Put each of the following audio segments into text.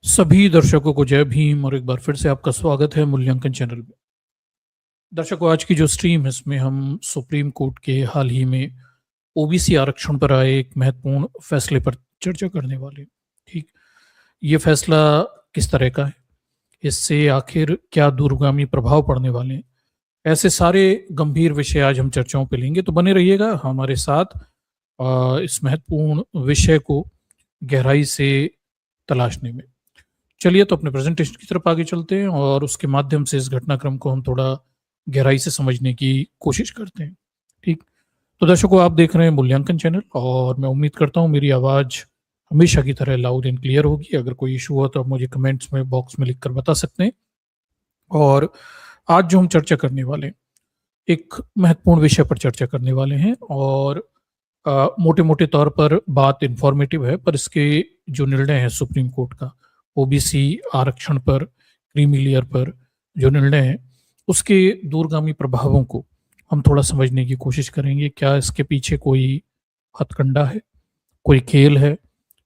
सभी दर्शकों को जय भीम और एक बार फिर से आपका स्वागत है मूल्यांकन चैनल में। दर्शकों, आज की जो स्ट्रीम है इसमें हम सुप्रीम कोर्ट के हाल ही में ओबीसी आरक्षण पर आए एक महत्वपूर्ण फैसले पर चर्चा करने वाले हैं। ठीक, ये फैसला किस तरह का है, इससे आखिर क्या दूरगामी प्रभाव पड़ने वाले हैं, ऐसे सारे गंभीर विषय आज हम चर्चाओं पे लेंगे। तो बने रहिएगा हमारे साथ इस महत्वपूर्ण विषय को गहराई से तलाशने में। चलिए तो अपने प्रेजेंटेशन की तरफ आगे चलते हैं और उसके माध्यम से इस घटनाक्रम को हम थोड़ा गहराई से समझने की कोशिश करते हैं। ठीक, तो दर्शकों, आप देख रहे हैं मूल्यांकन चैनल और मैं उम्मीद करता हूँ मेरी आवाज़ हमेशा की तरह लाउड एंड क्लियर होगी। अगर कोई इशू हो तो आप मुझे कमेंट्स में बॉक्स में लिख कर बता सकते हैं। और आज जो हम चर्चा करने वाले हैं, एक महत्वपूर्ण विषय पर चर्चा करने वाले हैं और मोटे मोटे तौर पर बात इंफॉर्मेटिव है, पर इसके जो निर्णय है सुप्रीम कोर्ट का ओबीसी आरक्षण पर, क्रीमी लेयर पर जो निर्णय है, उसके दूरगामी प्रभावों को हम थोड़ा समझने की कोशिश करेंगे। क्या इसके पीछे कोई हथकंडा है, कोई खेल है,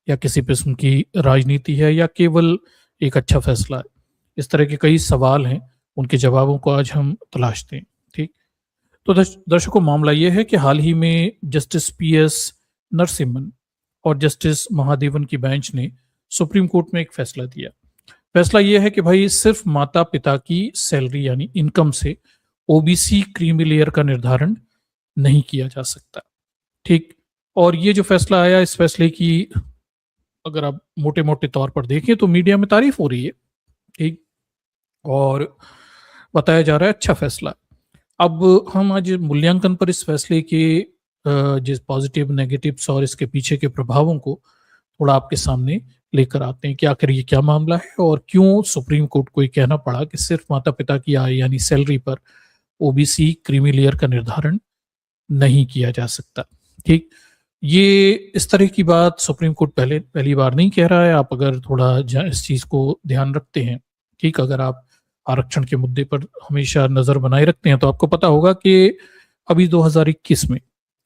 या किसी किस्म की राजनीति है, या केवल एक अच्छा फैसला है? इस तरह के कई सवाल हैं, उनके जवाबों को आज हम तलाशते हैं। ठीक, तो दर्शकों, मामला यह है कि हाल ही में जस्टिस पीएस नरसिम्हन और जस्टिस महादेवन की बेंच ने सुप्रीम कोर्ट में एक फैसला दिया। फैसला यह है कि भाई सिर्फ माता पिता की सैलरी यानी इनकम से ओबीसी क्रीमी लेयर का निर्धारण नहीं किया जा सकता। ठीक, और ये जो फैसला आया, इस फैसले की अगर आप मोटे मोटे तौर पर देखें तो मीडिया में तारीफ हो रही है। ठीक, और बताया जा रहा है अच्छा फैसला। अब हम आज मूल्यांकन पर इस फैसले के जिस पॉजिटिव नेगेटिव्स और इसके पीछे के प्रभावों को थोड़ा आपके सामने लेकर आते हैं कि आखिर ये क्या मामला है और क्यों सुप्रीम कोर्ट को ये कहना पड़ा कि सिर्फ माता पिता की आय यानी सैलरी पर ओबीसी क्रीमी लेयर का निर्धारण नहीं किया जा सकता। ठीक, ये इस तरह की बात सुप्रीम कोर्ट पहली बार नहीं कह रहा है। आप अगर थोड़ा इस चीज को ध्यान रखते हैं, ठीक, अगर आप आरक्षण के मुद्दे पर हमेशा नजर बनाए रखते हैं तो आपको पता होगा कि अभी 2021 में,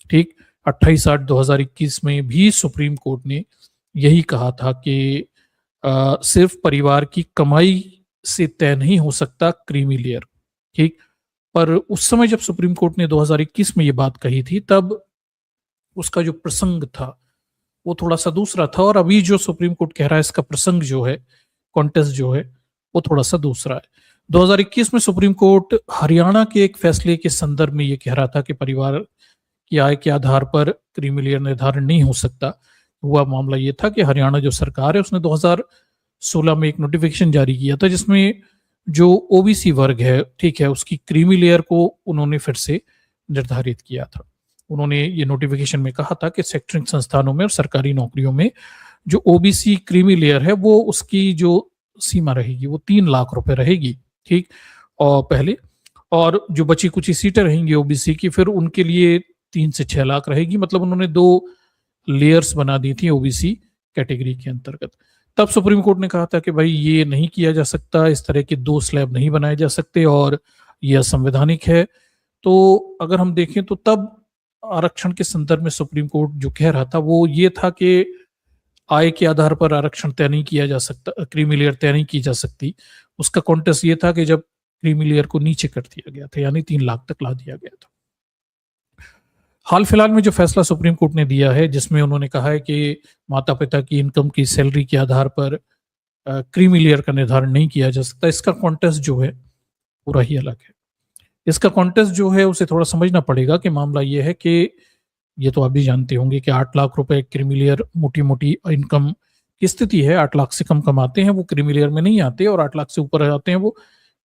ठीक, 28/8/2021 में भी सुप्रीम कोर्ट ने यही कहा था कि सिर्फ परिवार की कमाई से तय नहीं हो सकता क्रीमी लेयर। ठीक, पर उस समय जब सुप्रीम कोर्ट ने 2021 में ये बात कही थी, तब उसका जो प्रसंग था वो थोड़ा सा दूसरा था, और अभी जो सुप्रीम कोर्ट कह रहा है इसका प्रसंग जो है, कॉन्टेक्स्ट जो है, वो थोड़ा सा दूसरा है। 2021 में सुप्रीम कोर्ट हरियाणा के एक फैसले के संदर्भ में ये कह रहा था कि परिवार की आय के आधार पर क्रीमी लेयर निर्धारण नहीं हो सकता। हुआ मामला ये था कि हरियाणा जो सरकार है उसने 2016 में एक नोटिफिकेशन जारी किया था जिसमें जो ओबीसी वर्ग है, ठीक है, उसकी क्रीमी लेयर को उन्होंने फिर से निर्धारित किया था। उन्होंने ये नोटिफिकेशन में कहा था कि सेक्टरिंग संस्थानों में और सरकारी नौकरियों में जो ओबीसी क्रीमी लेयर है वो उसकी जो सीमा रहेगी वो 3 लाख रुपए रहेगी। ठीक, और पहले, और जो बची कुछ सीटें रहेंगी ओबीसी की, फिर उनके लिए 3 से 6 लाख रहेगी। मतलब उन्होंने 2 लेयर्स बना दी थी ओबीसी कैटेगरी के अंतर्गत। तब सुप्रीम कोर्ट ने कहा था कि भाई ये नहीं किया जा सकता, इस तरह के 2 स्लैब नहीं बनाए जा सकते और ये असंवैधानिक है। तो अगर हम देखें तो तब आरक्षण के संदर्भ में सुप्रीम कोर्ट जो कह रहा था वो ये था कि आय के आधार पर आरक्षण तय नहीं किया जा सकता, क्रीमी लेयर तय नहीं की जा सकती। उसका कॉन्टेक्स्ट ये था कि जब क्रीमी लेयर को नीचे कर दिया गया था, यानी 3 लाख तक ला दिया गया था। हाल फिलहाल में जो फैसला सुप्रीम कोर्ट ने दिया है, जिसमें उन्होंने कहा है कि माता पिता की इनकम की सैलरी के आधार पर क्रीमी लेयर का निर्धारण नहीं किया जा सकता, इसका कॉन्टेक्स्ट जो है पूरा ही अलग है। इसका कॉन्टेक्स्ट जो है उसे थोड़ा समझना पड़ेगा कि मामला ये है कि ये तो आप भी जानते होंगे कि 8 लाख रुपए क्रीमी लेयर मोटी मोटी इनकम की स्थिति है। 8 लाख से कम कमाते हैं वो क्रीमी लेयर में नहीं आते, और 8 लाख से ऊपर आते हैं वो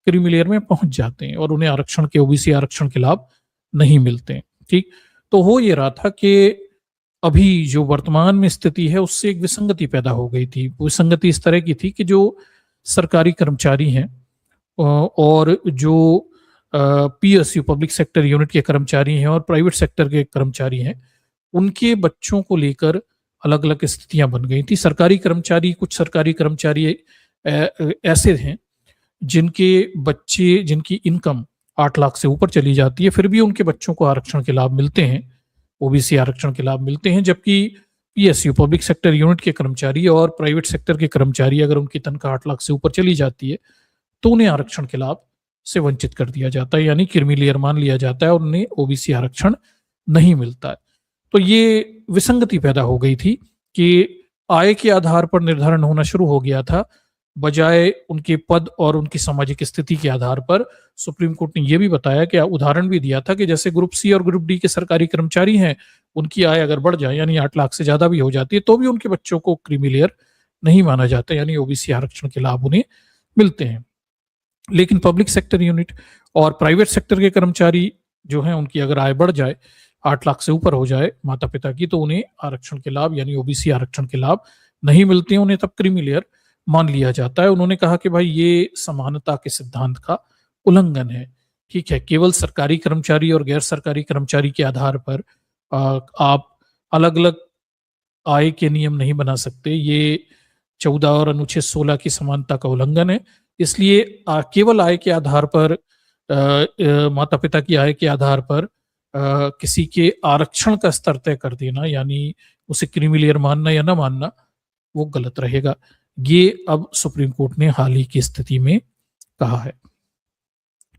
क्रीमी लेयर में पहुंच जाते हैं और उन्हें आरक्षण के, ओबीसी आरक्षण के लाभ नहीं मिलते हैं। ठीक, तो हो ये रहा था कि अभी जो वर्तमान में स्थिति है उससे एक विसंगति पैदा हो गई थी। विसंगति इस तरह की थी कि जो सरकारी कर्मचारी हैं और जो पीएसयू पब्लिक सेक्टर यूनिट के कर्मचारी हैं और प्राइवेट सेक्टर के कर्मचारी हैं, उनके बच्चों को लेकर अलग अलग स्थितियां बन गई थी। कुछ सरकारी कर्मचारी ऐसे हैं जिनके बच्चे, जिनकी इनकम 8 लाख से ऊपर चली जाती है, फिर भी उनके बच्चों को आरक्षण के लाभ मिलते हैं, ओबीसी आरक्षण के लाभ मिलते हैं, जबकि पीएसयू पब्लिक सेक्टर यूनिट के कर्मचारी और प्राइवेट सेक्टर के कर्मचारी, अगर उनकी तनख्वाह 8 लाख से ऊपर चली जाती है तो उन्हें आरक्षण के लाभ से वंचित कर दिया जाता है, यानी क्रीमीलेयर मान लिया जाता है और उन्हें ओबीसी आरक्षण नहीं मिलता है। तो ये विसंगति पैदा हो गई थी कि आय के आधार पर निर्धारण होना शुरू हो गया था, बजाय उनके पद और उनकी सामाजिक स्थिति के आधार पर। सुप्रीम कोर्ट ने यह भी बताया कि उदाहरण भी दिया था कि जैसे ग्रुप सी और ग्रुप डी के सरकारी कर्मचारी हैं, उनकी आय अगर बढ़ जाए यानी 8 लाख से ज्यादा भी हो जाती है तो भी उनके बच्चों को क्रीमीलेयर नहीं माना जाता, यानी ओबीसी आरक्षण के लाभ उन्हें मिलते हैं। लेकिन पब्लिक सेक्टर यूनिट और प्राइवेट सेक्टर के कर्मचारी जो हैं, उनकी अगर आय बढ़ जाए 8 लाख से ऊपर हो जाए माता पिता की, तो उन्हें आरक्षण के लाभ यानी ओबीसी आरक्षण के लाभ नहीं मिलते हैं, उन्हें तब क्रीमीलेयर मान लिया जाता है। उन्होंने कहा कि भाई ये समानता के सिद्धांत का उल्लंघन है। ठीक है, केवल सरकारी कर्मचारी और गैर सरकारी कर्मचारी के आधार पर आप अलग अलग आय के नियम नहीं बना सकते। ये 14 और अनुच्छेद 16 की समानता का उल्लंघन है। इसलिए केवल आय के आधार पर माता पिता की आय के आधार पर किसी के आरक्षण का स्तर तय कर देना, यानी उसे क्रीमीलेयर मानना या ना मानना, वो गलत रहेगा। ये अब सुप्रीम कोर्ट ने हाल ही की स्थिति में कहा है।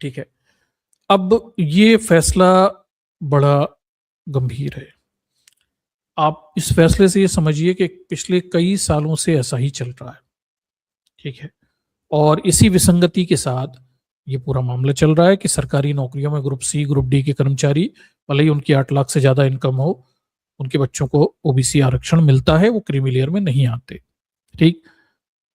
ठीक है, अब ये फैसला बड़ा गंभीर है। आप इस फैसले से ये समझिए कि पिछले कई सालों से ऐसा ही चल रहा है। ठीक है, और इसी विसंगति के साथ ये पूरा मामला चल रहा है कि सरकारी नौकरियों में ग्रुप सी ग्रुप डी के कर्मचारी, भले ही उनकी 8 लाख से ज्यादा इनकम हो, उनके बच्चों को ओबीसी आरक्षण मिलता है, वो क्रीमीलेयर में नहीं आते। ठीक,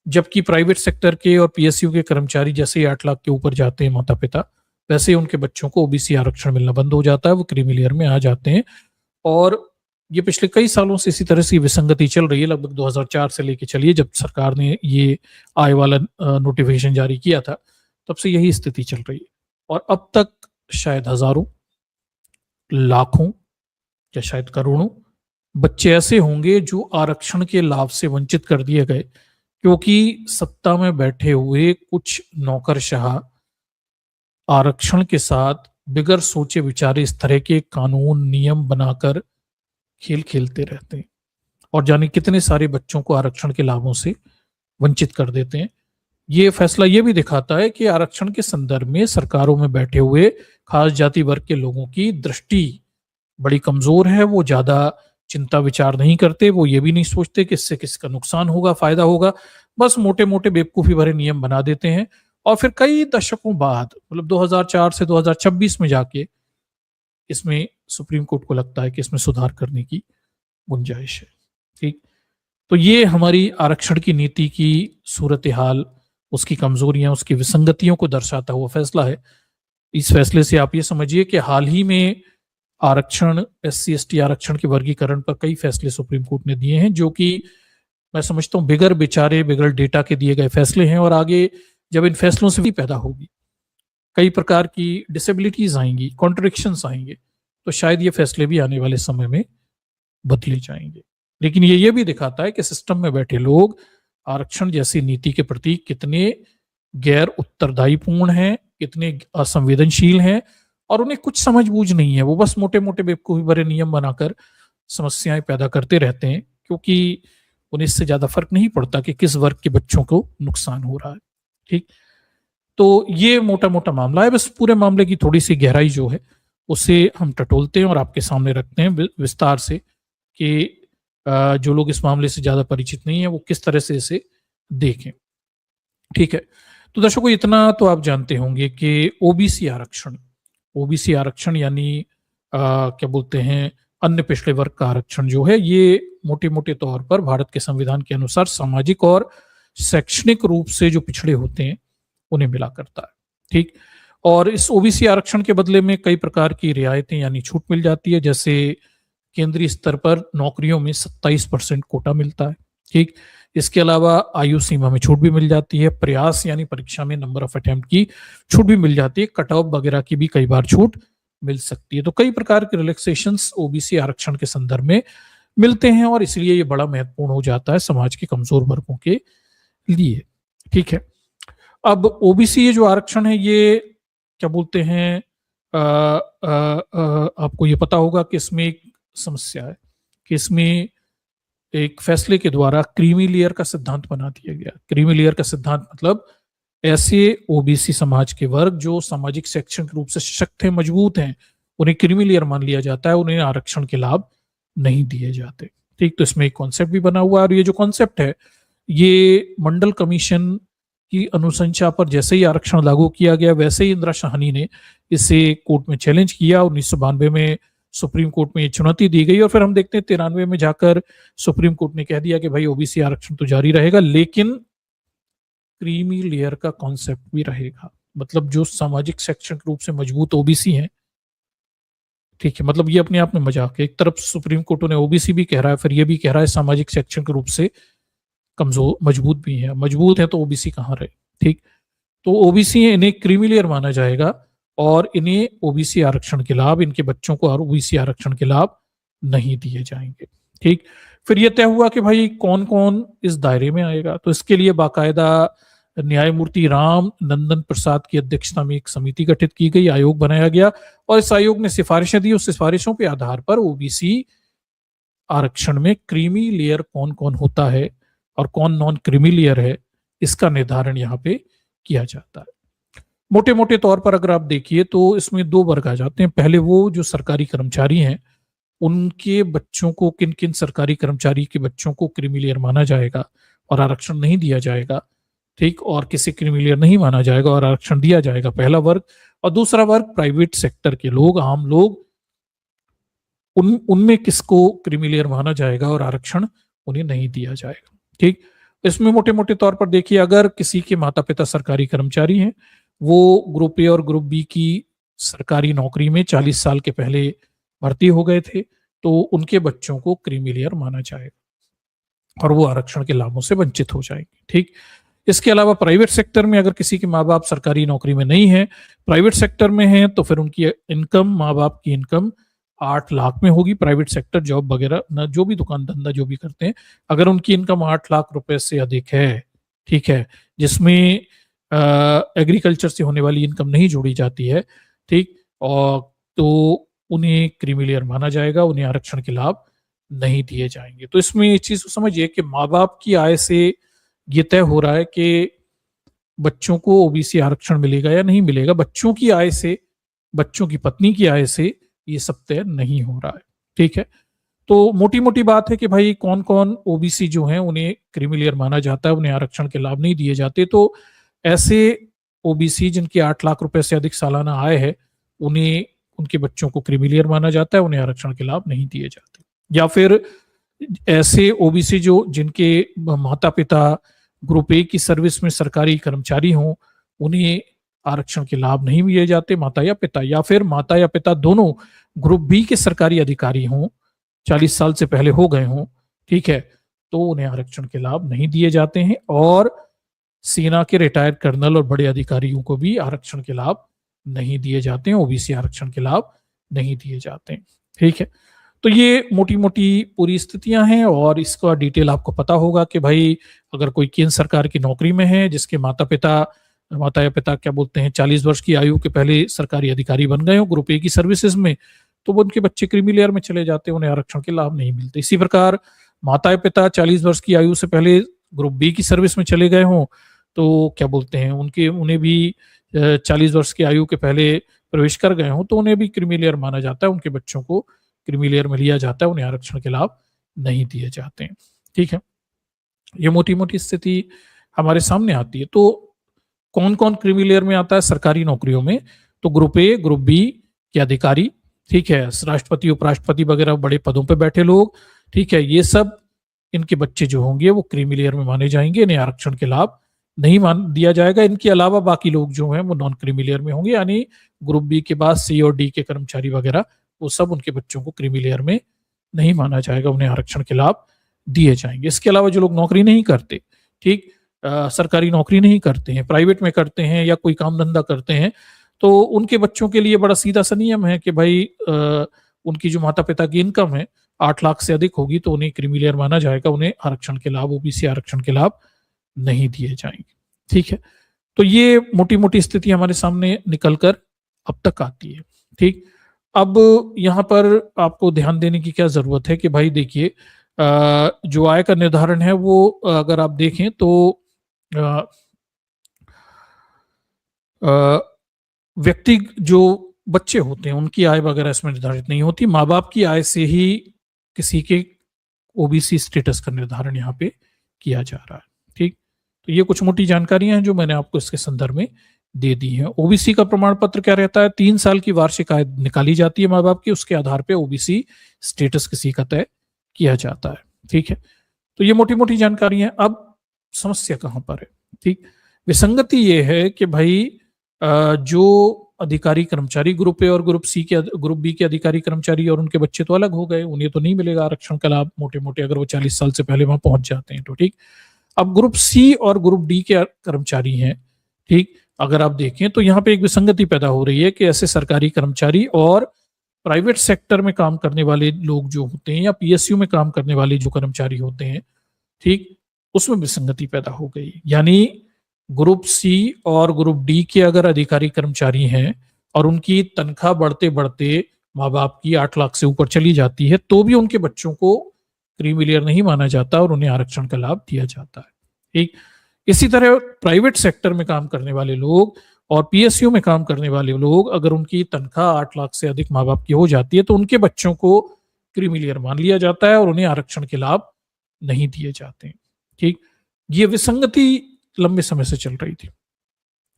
जबकि प्राइवेट सेक्टर के और पीएसयू के कर्मचारी जैसे ही 8 लाख के ऊपर जाते हैं माता पिता, वैसे ही उनके बच्चों को ओबीसी आरक्षण मिलना बंद हो जाता है, वो क्रीमीलेयर में आ जाते हैं। और ये पिछले कई सालों से इसी तरह से विसंगति चल रही है, लगभग 2004 से लेके चलिए, जब सरकार ने ये आय वाला नोटिफिकेशन जारी किया था, तब से यही स्थिति चल रही है। और अब तक शायद हजारों, लाखों या शायद करोड़ों बच्चे ऐसे होंगे जो आरक्षण के लाभ से वंचित कर दिए गए, क्योंकि सत्ता में बैठे हुए कुछ नौकरशाह आरक्षण के साथ बिगर सोचे विचारे इस तरह के कानून नियम बनाकर खेल खेलते रहते हैं और जाने कितने सारे बच्चों को आरक्षण के लाभों से वंचित कर देते हैं। ये फैसला ये भी दिखाता है कि आरक्षण के संदर्भ में सरकारों में बैठे हुए खास जाति वर्ग के लोगों की दृष्टि बड़ी कमजोर है। वो ज्यादा चिंता विचार नहीं करते, वो ये भी नहीं सोचते कि इससे किसका नुकसान होगा, फायदा होगा, बस मोटे मोटे बेवकूफी भरे नियम बना देते हैं। और फिर कई दशकों बाद, मतलब 2004 से 2026 में जाके इसमें सुप्रीम कोर्ट को लगता है कि इसमें सुधार करने की गुंजाइश है। ठीक, तो ये हमारी आरक्षण की नीति की सूरत हाल, उसकी कमजोरियां, उसकी विसंगतियों को दर्शाता हुआ फैसला है। इस फैसले से आप ये समझिए कि हाल ही में आरक्षण, SC ST आरक्षण के वर्गीकरण पर कई फैसले सुप्रीम कोर्ट ने दिए हैं, जो कि मैं समझता हूं बिगर विचारे, बिगर डेटा के दिए गए फैसले हैं। और आगे जब इन फैसलों से भी पैदा होगी, कई प्रकार की डिसेबिलिटीज आएंगी, कॉन्ट्रडिक्शंस आएंगे, तो शायद ये फैसले भी आने वाले समय में बदले जाएंगे। लेकिन ये भी दिखाता है कि सिस्टम में बैठे लोग आरक्षण जैसी नीति के प्रति कितने गैर उत्तरदायीपूर्ण हैं, कितने असंवेदनशील हैं, और उन्हें कुछ समझ बूझ नहीं है। वो बस मोटे मोटे बेवकूफी भरे नियम बनाकर समस्याएं पैदा करते रहते हैं, क्योंकि उन्हें इससे ज्यादा फर्क नहीं पड़ता कि किस वर्ग के बच्चों को नुकसान हो रहा है। ठीक, तो ये मोटा मोटा मामला है। बस पूरे मामले की थोड़ी सी गहराई जो है उसे हम टटोलते हैं और आपके सामने रखते हैं विस्तार से, कि जो लोग इस मामले से ज्यादा परिचित नहीं है वो किस तरह से इसे देखें। ठीक है, तो दर्शकों इतना तो आप जानते होंगे कि ओबीसी आरक्षण यानी क्या बोलते हैं, अन्य पिछड़े वर्ग का आरक्षण जो है, ये मोटे मोटे तौर पर भारत के संविधान के अनुसार सामाजिक और शैक्षणिक रूप से जो पिछड़े होते हैं उन्हें मिला करता है। ठीक, और इस ओबीसी आरक्षण के बदले में कई प्रकार की रियायतें यानी छूट मिल जाती है। जैसे केंद्रीय स्तर पर नौकरियों में 27% कोटा मिलता है। ठीक, इसके अलावा आयु सीमा में छूट भी मिल जाती है, प्रयास यानी परीक्षा में नंबर ऑफ अटेम्प्ट की छूट भी मिल जाती है, कट ऑफ वगैरह की भी कई बार छूट मिल सकती है। तो कई प्रकार के रिलैक्सेशंस ओबीसी आरक्षण के संदर्भ में मिलते हैं और इसलिए ये बड़ा महत्वपूर्ण हो जाता है समाज के कमजोर वर्गों के लिए। ठीक है, अब ओबीसी ये जो आरक्षण है, ये क्या बोलते हैं, आपको ये पता होगा कि इसमें एक समस्या है कि इसमें एक फैसले के द्वारा क्रीमी लेयर का सिद्धांत बना दिया गया। क्रीमी लेयर का सिद्धांत मतलब ऐसे ओबीसी समाज के वर्ग जो सामाजिक शैक्षणिक रूप से सशक्त हैं, मजबूत हैं, उन्हें क्रीमी लेयर मान लिया जाता है, उन्हें आरक्षण के लाभ नहीं दिए जाते। ठीक, तो इसमें एक कॉन्सेप्ट भी बना हुआ है और ये जो कॉन्सेप्ट है ये मंडल कमीशन की अनुशंसा पर जैसे ही आरक्षण लागू किया गया वैसे ही इंदिरा शाहनी ने इसे कोर्ट में चैलेंज किया। 1992 में सुप्रीम कोर्ट में ये चुनौती दी गई और फिर हम देखते हैं 93 में जाकर सुप्रीम कोर्ट ने कह दिया कि भाई ओबीसी आरक्षण तो जारी रहेगा लेकिन क्रीमी लेयर का कॉन्सेप्ट भी रहेगा। मतलब जो सामाजिक शैक्षणिक रूप से मजबूत ओबीसी हैं, ठीक है, मतलब ये अपने आप में मजाक है। एक तरफ सुप्रीम कोर्ट ने ओबीसी भी कह रहा है, फिर ये भी कह रहा है सामाजिक शैक्षणिक रूप से कमजोर मजबूत भी है। मजबूत है तो ओबीसी कहाँ रहे। ठीक, तो ओबीसी इन्हें क्रीमी लेयर माना जाएगा और इन्हें ओबीसी आरक्षण के लाभ, इनके बच्चों को ओबीसी आरक्षण के लाभ नहीं दिए जाएंगे। ठीक, फिर यह तय हुआ कि भाई कौन कौन इस दायरे में आएगा। तो इसके लिए बाकायदा न्यायमूर्ति राम नंदन प्रसाद की अध्यक्षता में एक समिति गठित की गई, आयोग बनाया गया और इस आयोग ने सिफारिशें दी। उस सिफारिशों के आधार पर ओबीसी आरक्षण में क्रीमी लेयर कौन कौन होता है और कौन नॉन क्रीमी लेयर है, इसका निर्धारण यहाँ पे किया जाता है। मोटे मोटे तौर पर अगर आप देखिए तो इसमें दो वर्ग आ जाते हैं। पहले वो जो सरकारी कर्मचारी हैं, उनके बच्चों को, किन किन सरकारी कर्मचारी के बच्चों को क्रीमी लेयर माना जाएगा और आरक्षण नहीं दिया जाएगा। ठीक, और किसी क्रीमी लेयर नहीं माना जाएगा और आरक्षण दिया जाएगा, पहला वर्ग। और दूसरा वर्ग प्राइवेट सेक्टर के लोग, आम लोग, उनमें किसको क्रीमी लेयर माना जाएगा और आरक्षण उन्हें नहीं दिया जाएगा। ठीक, इसमें मोटे मोटे तौर पर देखिए, अगर किसी के माता पिता सरकारी कर्मचारी हैं, वो ग्रुप ए और ग्रुप बी की सरकारी नौकरी में 40 साल के पहले भर्ती हो गए थे, तो उनके बच्चों को क्रीमी लेयर माना जाएगा और वो आरक्षण के लाभों से वंचित हो जाएंगे। ठीक, इसके अलावा प्राइवेट सेक्टर में अगर किसी के माँ बाप सरकारी नौकरी में नहीं है, प्राइवेट सेक्टर में है, तो फिर उनकी इनकम, माँ बाप की इनकम 8 लाख में होगी। प्राइवेट सेक्टर जॉब वगैरह ना, जो भी दुकान धंधा जो भी करते हैं, अगर उनकी इनकम 8 लाख रुपए से अधिक है, ठीक है, जिसमें एग्रीकल्चर से होने वाली इनकम नहीं जोड़ी जाती है, ठीक, और तो उन्हें क्रीमी लेयर माना जाएगा, उन्हें आरक्षण के लाभ नहीं दिए जाएंगे। तो इसमें एक चीज समझिए कि माँ बाप की आय से ये तय हो रहा है कि बच्चों को ओबीसी आरक्षण मिलेगा या नहीं मिलेगा। बच्चों की आय से, बच्चों की पत्नी की आय से ये सब तय नहीं हो रहा है। ठीक है, तो मोटी मोटी बात है कि भाई कौन कौन ओबीसी जो हैं उन्हें क्रीमी लेयर माना जाता है, उन्हें आरक्षण के लाभ नहीं दिए जाते। तो ऐसे ओबीसी जिनकी 8 लाख रुपए से अधिक सालाना आय है, उन्हें, उनके बच्चों को क्रीमी लेयर माना जाता है, उन्हें आरक्षण के लाभ नहीं दिए जाते। या फिर ऐसे ओबीसी जो जिनके माता पिता ग्रुप ए की सर्विस में सरकारी कर्मचारी हों, उन्हें आरक्षण के लाभ नहीं दिए जाते, माता या पिता, या फिर माता या पिता दोनों ग्रुप बी के सरकारी अधिकारी हों, 40 साल से पहले हो गए हों, ठीक है, तो उन्हें आरक्षण के लाभ नहीं दिए जाते हैं। और सेना के रिटायर्ड कर्नल और बड़े अधिकारियों को भी आरक्षण के लाभ नहीं दिए जाते हैं, ओबीसी आरक्षण के लाभ नहीं दिए जाते हैं। ठीक है, तो ये मोटी मोटी पूरी स्थितियां हैं और इसका डिटेल आपको पता होगा कि भाई अगर कोई केंद्र सरकार की नौकरी में है, जिसके माता या पिता क्या बोलते हैं 40 वर्ष की आयु के पहले सरकारी अधिकारी बन गए हो ग्रुप ए की सर्विसेज में, तो वो उनके बच्चे क्रीमी लेयर में चले जाते हैं, उन्हें आरक्षण के लाभ नहीं मिलते। इसी प्रकार माता या पिता 40 वर्ष की आयु से पहले ग्रुप बी की सर्विस में चले गए हों, तो क्या बोलते हैं उन्हें भी 40 वर्ष की आयु के पहले प्रवेश कर गए हों, तो उन्हें भी क्रीमी लेयर माना जाता है, उनके बच्चों को क्रीमी लेयर में लिया जाता है, उन्हें आरक्षण के लाभ नहीं दिए जाते हैं। ठीक है, ये मोटी मोटी स्थिति हमारे सामने आती है। तो कौन कौन क्रीमी लेयर में आता है सरकारी नौकरियों में? तो ग्रुप ए, ग्रुप बी के अधिकारी, ठीक है, राष्ट्रपति, उपराष्ट्रपति वगैरह बड़े पदों पे बैठे लोग, ठीक है, ये सब इनके बच्चे जो होंगे वो क्रीमी लेयर में माने जाएंगे, इन्हें आरक्षण के लाभ नहीं मान दिया जाएगा। इनके अलावा बाकी लोग जो हैं वो नॉन क्रीमी लेयर में होंगे, यानी ग्रुप बी के बाद सी और डी के कर्मचारी वगैरह, वो सब उनके बच्चों को क्रीमी लेयर में नहीं माना जाएगा, उन्हें आरक्षण के लाभ दिए जाएंगे। इसके अलावा जो लोग नौकरी नहीं करते, ठीक, सरकारी नौकरी नहीं करते हैं, प्राइवेट में करते हैं या कोई काम धंधा करते हैं, तो उनके बच्चों के लिए बड़ा सीधा सा नियम है कि भाई उनकी जो माता पिता की इनकम है 8 लाख से अधिक होगी तो उन्हें क्रीमी लेयर माना जाएगा, उन्हें आरक्षण के लाभ, ओबीसी आरक्षण के लाभ नहीं दिए जाएंगे। ठीक है, तो ये मोटी मोटी स्थिति हमारे सामने निकल कर अब तक आती है। ठीक, अब यहाँ पर आपको ध्यान देने की क्या जरूरत है कि भाई देखिए, जो आय का निर्धारण है वो अगर आप देखें तो अ, अ, व्यक्ति जो बच्चे होते हैं उनकी आय वगैरह इसमें निर्धारित नहीं होती, माँ बाप की आय से ही किसी के ओबीसी स्टेटस का निर्धारण यहाँ पे किया जा रहा है। ठीक, तो ये कुछ मोटी जानकारियां हैं जो मैंने आपको इसके संदर्भ में दे दी हैं। ओबीसी का प्रमाण पत्र क्या रहता है? 3 साल की वार्षिक आय निकाली जाती है माँ बाप की, उसके आधार पर ओबीसी स्टेटस किसी का तय किया जाता है। ठीक है, तो ये मोटी मोटी जानकारी है। अब समस्या कहां पर है? ठीक, विसंगति ये है कि भाई जो अधिकारी कर्मचारी ग्रुप ए और ग्रुप बी के अधिकारी कर्मचारी और उनके बच्चे तो अलग हो गए, उन्हें तो नहीं मिलेगा आरक्षण का लाभ मोटे मोटे, अगर वो 40 साल से पहले वहां पहुंच जाते हैं तो। ठीक, अब ग्रुप सी और ग्रुप डी के कर्मचारी हैं, ठीक, अगर आप देखें तो यहाँ पे एक विसंगति पैदा हो रही है कि ऐसे सरकारी कर्मचारी और प्राइवेट सेक्टर में काम करने वाले लोग जो होते हैं या पीएसयू में काम करने वाले जो कर्मचारी होते हैं, ठीक, उसमें विसंगति पैदा हो गई। यानी ग्रुप सी और ग्रुप डी के अगर अधिकारी कर्मचारी हैं और उनकी तनख्वाह बढ़ते बढ़ते माँ बाप की 8 लाख से ऊपर चली जाती है तो भी उनके बच्चों को क्रीमी लेयर नहीं माना जाता और उन्हें आरक्षण का लाभ दिया जाता है। ठीक, इसी तरह प्राइवेट सेक्टर में काम करने वाले लोग और पीएसयू में काम करने वाले लोग अगर उनकी तनख्वाह 8 लाख से अधिक माँ बाप की हो जाती है तो उनके बच्चों को क्रीमी लेयर मान लिया जाता है और उन्हें आरक्षण के लाभ नहीं दिए जाते हैं। ठीक, ये विसंगति लंबे समय से चल रही थी,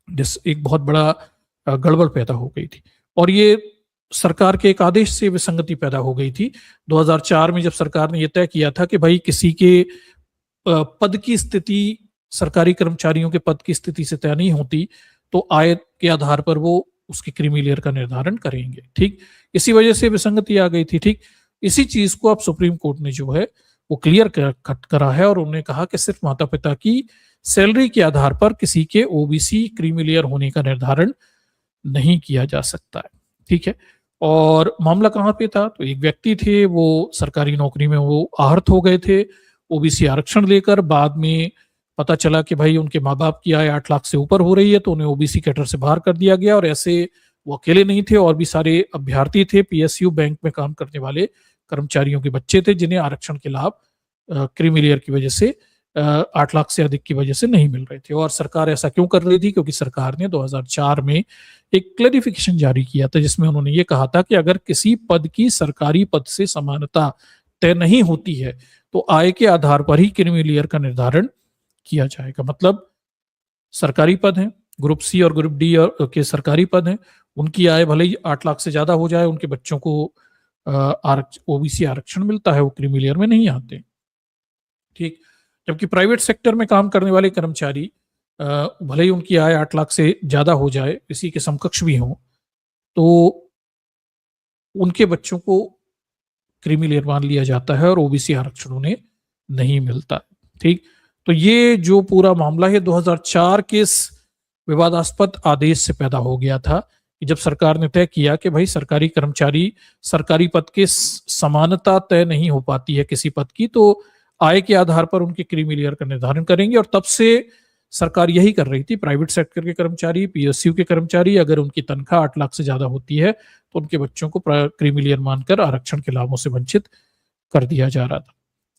जिस एक बहुत बड़ा गड़बड़ पैदा हो गई थी और ये सरकार के एक आदेश से विसंगति पैदा हो गई थी। 2004 में जब सरकार ने यह तय किया था कि भाई किसी के पद की स्थिति, सरकारी कर्मचारियों के पद की स्थिति से तय नहीं होती तो आय के आधार पर वो उसके क्रीमी लेयर का निर्धारण करेंगे। ठीक, इसी वजह से विसंगति आ गई थी। ठीक, इसी चीज को अब सुप्रीम कोर्ट ने जो है वो क्लियर कट करा है और उन्होंने कहा कि सिर्फ माता पिता की सैलरी के आधार पर किसी के ओबीसी क्रीमी लेयर होने का निर्धारण नहीं किया जा सकता है। ठीक है, और मामला कहां पे था? तो एक व्यक्ति थे, वो सरकारी नौकरी में वो आहत हो गए थे ओबीसी आरक्षण लेकर। बाद में पता चला कि भाई उनके माँ बाप की आय 8 लाख से ऊपर हो रही है तो उन्हें ओबीसी कैटर से बाहर कर दिया गया। और ऐसे वो अकेले नहीं थे, और भी सारे अभ्यर्थी थे, पीएसयू बैंक में काम करने वाले कर्मचारियों के बच्चे थे जिन्हें आरक्षण के लाभ क्रीमी लेयर की वजह से 8 लाख से अधिक की वजह से नहीं मिल रहे थे। और सरकार ऐसा क्यों कर रही थी? क्योंकि सरकार ने 2004 में एक क्लैरिफिकेशन जारी किया था जिसमें उन्होंने ये कहा था कि अगर किसी पद की सरकारी पद से समानता तय नहीं होती है तो आय के आधार पर ही क्रीमी लेयर का निर्धारण किया जाएगा। मतलब सरकारी पद हैं, ग्रुप सी और ग्रुप डी के सरकारी पद हैं, उनकी आय भले ही 8 लाख से ज्यादा हो जाए, उनके बच्चों को ओबीसी आरक्षण मिलता है, वो क्रीमी लेयर में नहीं आते। ठीक, जबकि प्राइवेट सेक्टर में काम करने वाले कर्मचारी भले ही उनकी आय 8 लाख से ज्यादा हो जाए, इसी के समकक्ष भी हों, तो उनके बच्चों को क्रीमी लेयर मान लिया जाता है और ओबीसी आरक्षण उन्हें नहीं मिलता। ठीक, तो ये जो पूरा मामला है 2004 के इस विवादास्पद आदेश से पैदा हो गया था कि जब सरकार ने तय किया कि भाई सरकारी कर्मचारी सरकारी पद के समानता तय नहीं हो पाती है किसी पद की, तो आय के आधार पर उनके क्रीमी लेयर का निर्धारण करेंगे। और तब से सरकार यही कर रही थी। प्राइवेट सेक्टर के कर्मचारी, पीएसयू के कर्मचारी, अगर उनकी तनख्वाह 8 लाख से ज्यादा होती है तो उनके बच्चों को क्रीमी लेयर मानकर आरक्षण के लाभों से वंचित कर दिया जा रहा था।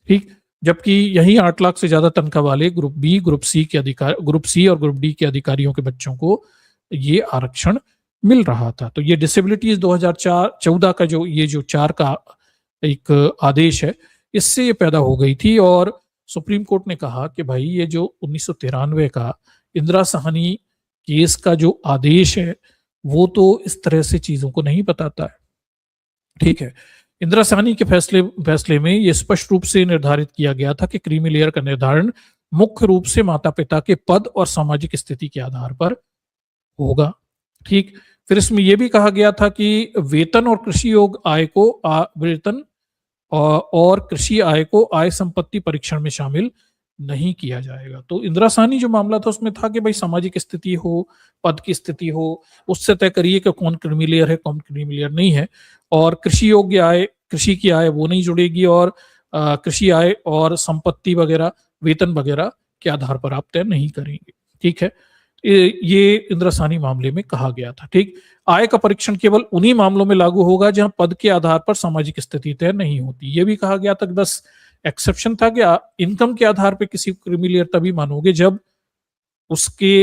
ठीक, जबकि यही 8 लाख से ज्यादा तनख्वाह वाले ग्रुप बी, ग्रुप सी और ग्रुप डी के अधिकारियों के बच्चों को ये आरक्षण मिल रहा था। तो ये डिसेबिलिटीज 2014 का जो 4 का एक आदेश है, इससे ये पैदा हो गई थी। और सुप्रीम कोर्ट ने कहा कि भाई ये जो 1993 का इंदिरा साहनी केस का जो आदेश है वो तो इस तरह से चीजों को नहीं बताता है। ठीक है, इंदिरा साहनी के फैसले में यह स्पष्ट रूप से निर्धारित किया गया था कि क्रीमी लेयर का निर्धारण मुख्य रूप से माता पिता के पद और सामाजिक स्थिति के आधार पर होगा। ठीक, फिर इसमें यह भी कहा गया था कि वेतन और कृषि योग्य आय को वेतन और कृषि आय को आय संपत्ति परीक्षण में शामिल नहीं किया जाएगा। तो इंदिरा साहनी जो मामला था उसमें था कि भाई सामाजिक स्थिति हो, पद की स्थिति हो, उससे तय करिए कि कौन क्रीमी लेयर है, कौन क्रीमी लेयर नहीं है। और कृषि योग्य आय, कृषि की आय वो नहीं जुड़ेगी, और कृषि आय और संपत्ति वगैरह, वेतन वगैरह के आधार पर आप तय नहीं करेंगे। ठीक है, ये इंदिरा साहनी मामले में कहा गया था। ठीक, आय का परीक्षण केवल उन्हीं मामलों में लागू होगा जहां पद के आधार पर सामाजिक स्थिति तय नहीं होती। यह भी कहा गया था कि बस एक्सेप्शन था कि इनकम के आधार पे किसी को क्रीमी लेयर तभी मानोगे जब उसके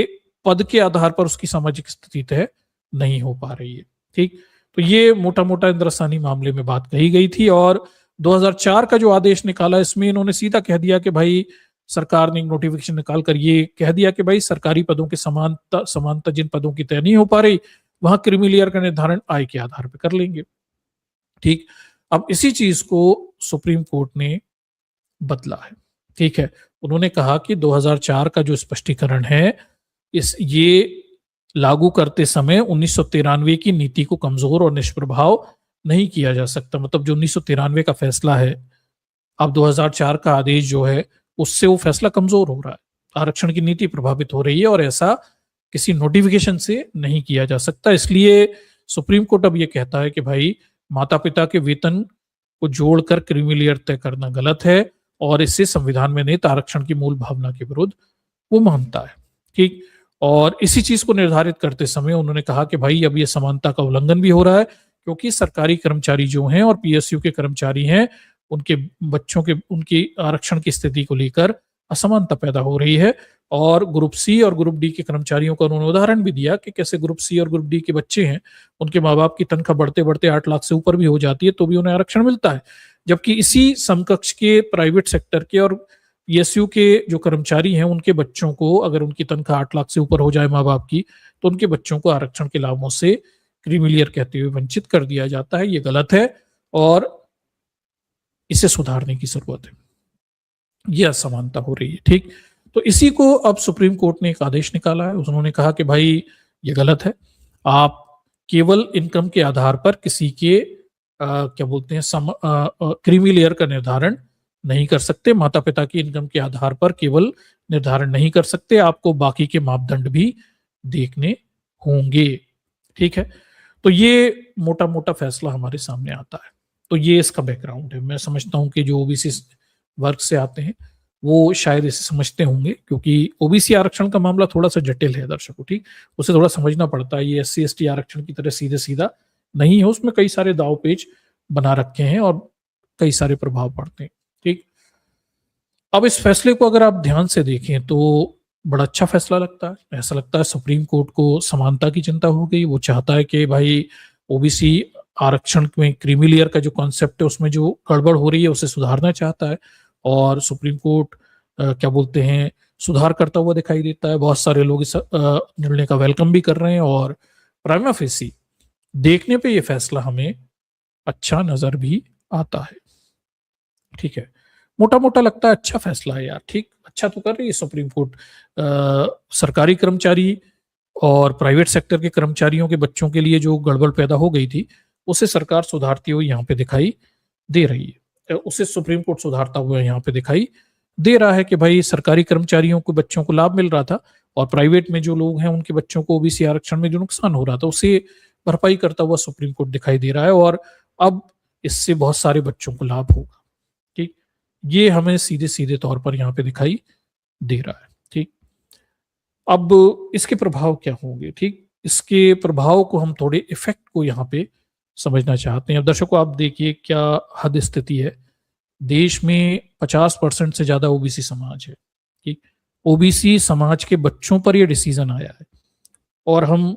पद के आधार पर उसकी सामाजिक स्थिति तय नहीं हो पा रही है। ठीक, तो ये मोटा मोटा इंद्रसानी मामले में बात कही गई थी। और 2004 का जो आदेश निकाला इसमें इन्होंने सीधा कह दिया कि भाई, सरकार ने एक नोटिफिकेशन निकाल कर ये कह दिया कि भाई सरकारी पदों के समानता समानता जिन पदों की तय नहीं हो पा रही वहां क्रीमी लेयर का निर्धारण आय के आधार पर कर लेंगे। ठीक, अब इसी चीज को सुप्रीम कोर्ट ने बदला है। ठीक है, उन्होंने कहा कि 2004 का जो स्पष्टीकरण है ये लागू करते समय 1993 की नीति को कमजोर और निष्प्रभाव नहीं किया जा सकता। मतलब जो 1993 का फैसला है, अब 2004 का आदेश जो है उससे वो फैसला कमजोर हो रहा है, आरक्षण की नीति प्रभावित हो रही है और ऐसा किसी नोटिफिकेशन से नहीं किया जा सकता। इसलिए सुप्रीम कोर्ट अब ये कहता है कि भाई, माता पिता के वेतन को जोड़कर क्रीमी लेयर तय करना गलत है और इससे संविधान में निहित आरक्षण की मूल भावना के विरुद्ध वो मानता है। ठीक, और इसी चीज को निर्धारित करते समय उन्होंने कहा कि भाई, अब ये समानता का उल्लंघन भी हो रहा है क्योंकि सरकारी कर्मचारी जो हैं और पीएसयू के कर्मचारी हैं, उनके बच्चों के उनकी आरक्षण की स्थिति को लेकर असमानता पैदा हो रही है। और ग्रुप सी और ग्रुप डी के कर्मचारियों का उन्होंने उदाहरण भी दिया कि कैसे ग्रुप सी और ग्रुप डी के बच्चे हैं, उनके माँ बाप की तनख्वाह बढ़ते बढ़ते 8 लाख से ऊपर भी हो जाती है तो भी उन्हें आरक्षण मिलता है। जबकि इसी समकक्ष के प्राइवेट सेक्टर के और पीएसयू के जो कर्मचारी हैं, उनके बच्चों को अगर उनकी तनख्वाह 8 लाख से ऊपर हो जाए माँ बाप की, तो उनके बच्चों को आरक्षण के लाभों से क्रीमी लेयर कहते हुए वंचित कर दिया जाता है। ये गलत है और इसे सुधारने की जरूरत है। यह असमानता हो रही है। ठीक, तो इसी को अब सुप्रीम कोर्ट ने एक आदेश निकाला है। उन्होंने कहा कि भाई, ये गलत है, आप केवल इनकम के आधार पर किसी के क्या बोलते हैं क्रीमी लेयर का निर्धारण नहीं कर सकते। माता पिता की इनकम के आधार पर केवल निर्धारण नहीं कर सकते, आपको बाकी के मापदंड भी देखने होंगे। ठीक है, तो ये मोटा मोटा फैसला हमारे सामने आता है। तो ये इसका बैकग्राउंड है। मैं समझता हूं कि जो ओबीसी वर्ग से आते हैं वो शायद इसे समझते होंगे, क्योंकि ओबीसी आरक्षण का मामला थोड़ा सा जटिल है दर्शकों। ठीक, उसे थोड़ा समझना पड़ता है। ये एससी एसटी आरक्षण की तरह सीधे सीधा नहीं है, उसमें कई सारे दाव पेच बना रखे हैं और कई सारे प्रभाव पड़ते हैं। ठीक, अब इस फैसले को अगर आप ध्यान से देखें तो बड़ा अच्छा फैसला लगता है। ऐसा लगता है सुप्रीम कोर्ट को समानता की चिंता हो गई। वो चाहता है कि भाई, ओबीसी आरक्षण में क्रीमी लेयर का जो कॉन्सेप्ट है उसमें जो गड़बड़ हो रही है उसे सुधारना चाहता है। और सुप्रीम कोर्ट क्या बोलते हैं, सुधार करता हुआ दिखाई देता है। बहुत सारे लोग इस निर्णय का वेलकम भी कर रहे हैं और प्राइमा फेसी देखने पे ये फैसला हमें अच्छा नजर भी आता है। ठीक है, मोटा मोटा लगता है अच्छा फैसला है यार। ठीक, अच्छा तो कर रही है सुप्रीम कोर्ट। सरकारी कर्मचारी और प्राइवेट सेक्टर के कर्मचारियों के बच्चों के लिए जो गड़बड़ पैदा हो गई थी उसे सरकार सुधारती हुई यहाँ पे दिखाई दे रही है। उसे सुप्रीम कोर्ट सुधारता हुआ यहाँ पे दिखाई दे रहा है कि भाई, सरकारी कर्मचारियों को बच्चों को लाभ मिल रहा था और प्राइवेट में जो लोग हैं उनके बच्चों को ओबीसी आरक्षण में जो नुकसान हो रहा था उसे भरपाई करता हुआ सुप्रीम कोर्ट दिखाई दे रहा है। और अब इससे बहुत सारे बच्चों को लाभ होगा। ठीक, ये हमें सीधे सीधे तौर पर यहाँ पे दिखाई दे रहा है। ठीक, अब इसके प्रभाव क्या होंगे। ठीक, इसके प्रभाव को हम थोड़े इफेक्ट को यहाँ पे समझना चाहते हैं। अब दर्शकों, आप देखिए क्या हद स्थिति है। देश में 50% से ज्यादा ओबीसी समाज है। ठीक, ओबीसी समाज के बच्चों पर यह डिसीजन आया है और हम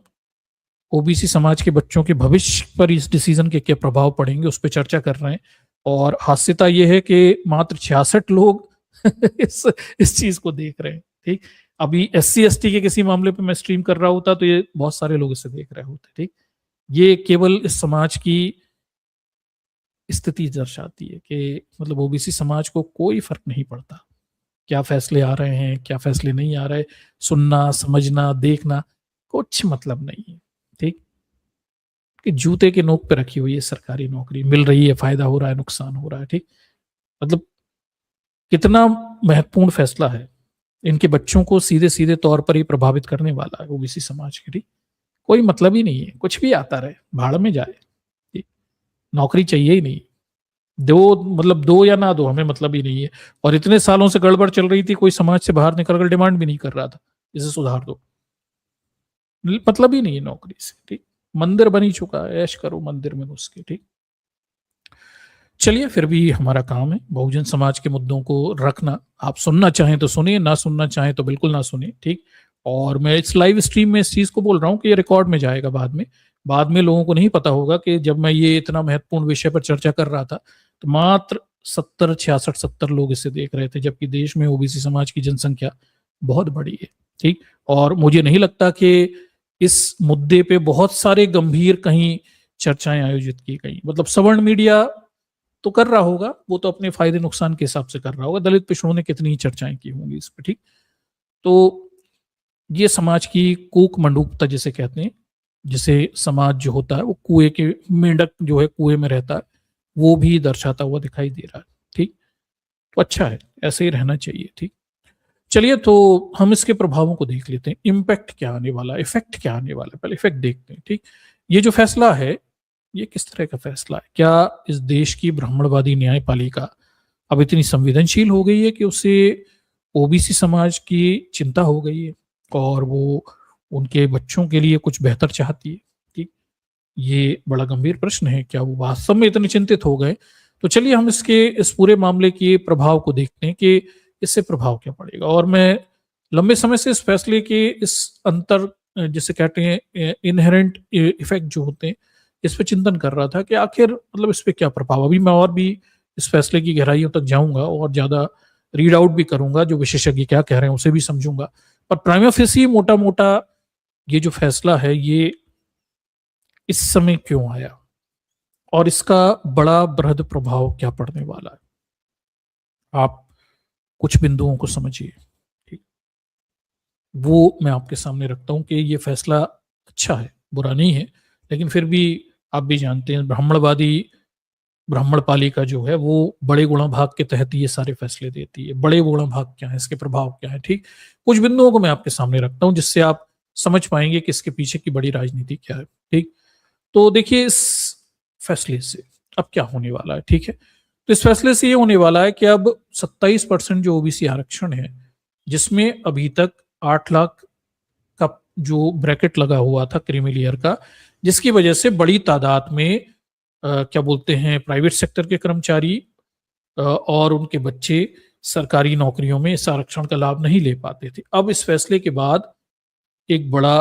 ओबीसी समाज के बच्चों के भविष्य पर इस डिसीजन के क्या प्रभाव पड़ेंगे उस पर चर्चा कर रहे हैं। और हास्यता यह है कि मात्र 66 लोग इस चीज को देख रहे हैं। ठीक, अभी एससी एसटी के किसी मामले पे मैं स्ट्रीम कर रहा होता तो ये बहुत सारे लोग इसे देख रहे होते। ठीक, ये केवल इस समाज की स्थिति दर्शाती है कि मतलब ओबीसी समाज को कोई फर्क नहीं पड़ता क्या फैसले आ रहे हैं, क्या फैसले नहीं आ रहे, सुनना समझना देखना कुछ मतलब नहीं है। ठीक, कि जूते के नोक पे रखी हुई है सरकारी नौकरी, मिल रही है, फायदा हो रहा है, नुकसान हो रहा है। ठीक, मतलब कितना महत्वपूर्ण फैसला है, इनके बच्चों को सीधे सीधे तौर पर ही प्रभावित करने वाला है ओबीसी समाज के। ठीक, कोई मतलब ही नहीं है, कुछ भी आता रहे, भाड़ में जाए। ठीक, नौकरी चाहिए ही नहीं, दो मतलब दो या ना दो, हमें मतलब ही नहीं है। और इतने सालों से गड़बड़ चल रही थी, कोई समाज से बाहर निकलकर डिमांड भी नहीं कर रहा था इसे सुधार दो। मतलब ही नहीं है नौकरी से। ठीक, मंदिर बनी चुका है, ऐश करो मंदिर में घुस के। ठीक, चलिए, फिर भी हमारा काम है बहुजन समाज के मुद्दों को रखना। आप सुनना चाहें तो सुनिए, ना सुनना चाहें तो बिल्कुल ना सुनिए, ठीक। और मैं इस लाइव स्ट्रीम में इस चीज को बोल रहा हूँ कि ये रिकॉर्ड में जाएगा बाद में लोगों को नहीं पता होगा कि जब मैं ये इतना महत्वपूर्ण विषय पर चर्चा कर रहा था तो मात्र 70 66 70 लोग इसे देख रहे थे, जबकि देश में ओबीसी समाज की जनसंख्या बहुत बड़ी है, ठीक। और मुझे नहीं लगता कि इस मुद्दे पे बहुत सारे गंभीर कहीं चर्चाएं आयोजित की गई। मतलब सवर्ण मीडिया तो कर रहा होगा, वो तो अपने फायदे नुकसान के हिसाब से कर रहा होगा, दलित पिछड़ों ने कितनी ही चर्चाएं की होंगी इस पर, ठीक। तो ये समाज की कूक मंडूकता जिसे कहते हैं, जिसे समाज जो होता है वो कुएं के मेंढक जो है कुएं में रहता है, वो भी दर्शाता हुआ दिखाई दे रहा है, ठीक। तो अच्छा है, ऐसे ही रहना चाहिए, ठीक। चलिए, तो हम इसके प्रभावों को देख लेते हैं। इम्पैक्ट क्या आने वाला है, इफेक्ट क्या आने वाला है, पहले इफेक्ट देखते हैं, ठीक। ये जो फैसला है, ये किस तरह का फैसला है? क्या इस देश की ब्राह्मणवादी न्यायपालिका अब इतनी संवेदनशील हो गई है कि उसे ओबीसी समाज की चिंता हो गई है और वो उनके बच्चों के लिए कुछ बेहतर चाहती है, ठीक। ये बड़ा गंभीर प्रश्न है, क्या वो वास्तव में इतने चिंतित हो गए? तो चलिए हम इस पूरे मामले के प्रभाव को देखते हैं कि इससे प्रभाव क्या पड़ेगा। और मैं लंबे समय से इस फैसले के इस अंतर जिसे कहते हैं इनहेरेंट इफेक्ट जो होते हैं, इस पे चिंतन कर रहा था कि आखिर मतलब इस पे क्या प्रभाव। अभी मैं और भी इस फैसले की गहराइयों तक जाऊंगा और ज्यादा रीड आउट भी करूंगा, जो विशेषज्ञ क्या कह रहे हैं उसे भी समझूंगा। पर प्राइमा फेसी मोटा मोटा ये जो फैसला है, ये इस समय क्यों आया और इसका बड़ा बृहद प्रभाव क्या पड़ने वाला है, आप कुछ बिंदुओं को समझिए, ठीक। वो मैं आपके सामने रखता हूं कि ये फैसला अच्छा है, बुरा नहीं है, लेकिन फिर भी आप भी जानते हैं ब्राह्मणवादी ब्राह्मण पालिका जो है वो बड़े गुणा भाग के तहत ये सारे फैसले देती है। बड़े गुणा भाग क्या है, इसके प्रभाव क्या है, ठीक। कुछ बिंदुओं को मैं आपके सामने रखता हूं जिससे आप समझ पाएंगे कि इसके पीछे की बड़ी राजनीति क्या है, ठीक। तो देखिए, इस फैसले से अब क्या होने वाला है, ठीक है। तो इस फैसले से ये होने वाला है कि अब 27% जो ओबीसी आरक्षण है, जिसमें अभी तक 8 लाख का जो ब्रैकेट लगा हुआ था क्रीमी लेयर का, जिसकी वजह से बड़ी तादाद में क्या बोलते हैं प्राइवेट सेक्टर के कर्मचारी और उनके बच्चे सरकारी नौकरियों में इस आरक्षण का लाभ नहीं ले पाते थे। अब इस फैसले के बाद एक बड़ा